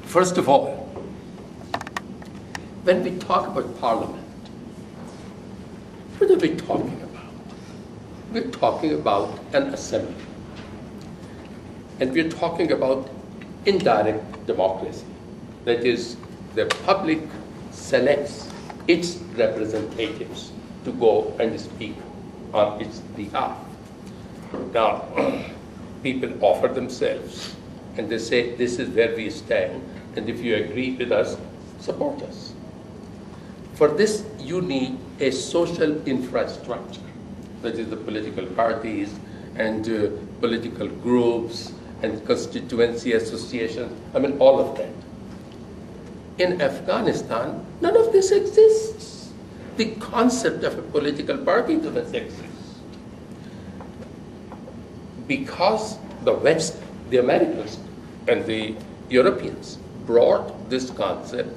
First of all, when we talk about parliament, what are we talking about? We're talking about an assembly. And we're talking about indirect democracy. That is, the public selects its representatives to go and speak on its behalf. Now, people offer themselves and they say, this is where we stand, and if you agree with us, support us. For this, you need a social infrastructure, that is the political parties and political groups and constituency associations, I mean all of that. In Afghanistan, none of this exists. The concept of a political party doesn't exist. Because the West, the Americans and the Europeans brought this concept,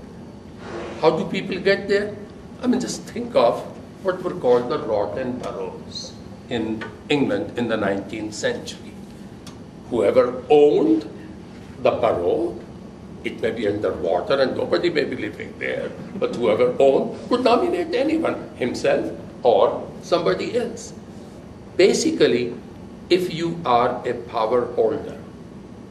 how do people get there? I mean, just think of what were called the rotten boroughs in England in the 19th century. Whoever owned the borough, it may be underwater and nobody may be living there, but whoever owned could nominate anyone, himself or somebody else. Basically, if you are a power holder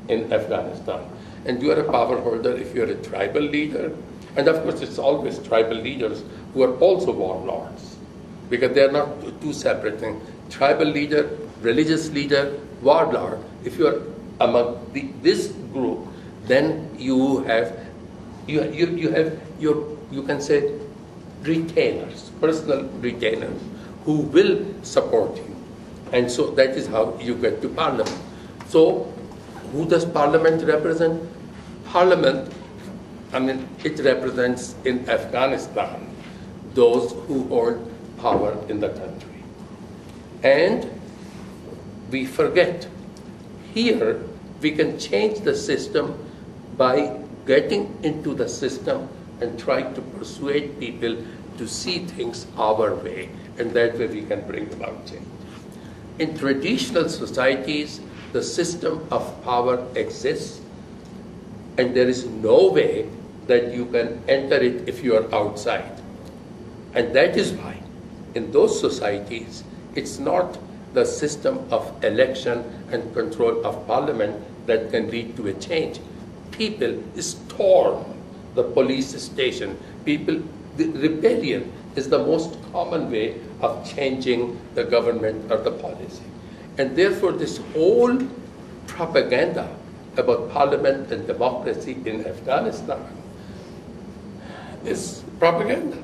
in Afghanistan, and you are a power holder if you're a tribal leader, and of course it's always tribal leaders who are also warlords, because they are not two separate things. Tribal leader, religious leader, warlord, if you are among this group, then you have your, you can say, retainers, personal retainers, who will support you. And so that is how you get to parliament. So who does parliament represent? Parliament, I mean, it represents in Afghanistan those who hold power in the country. And we forget, here we can change the system by getting into the system and trying to persuade people to see things our way, and that way we can bring about change. In traditional societies, the system of power exists, and there is no way that you can enter it if you are outside. And that is why, in those societies, it's not the system of election and control of parliament that can lead to a change. People storm the police station. The rebellion is the most common way of changing the government or the policy. And therefore, this whole propaganda about parliament and democracy in Afghanistan is propaganda.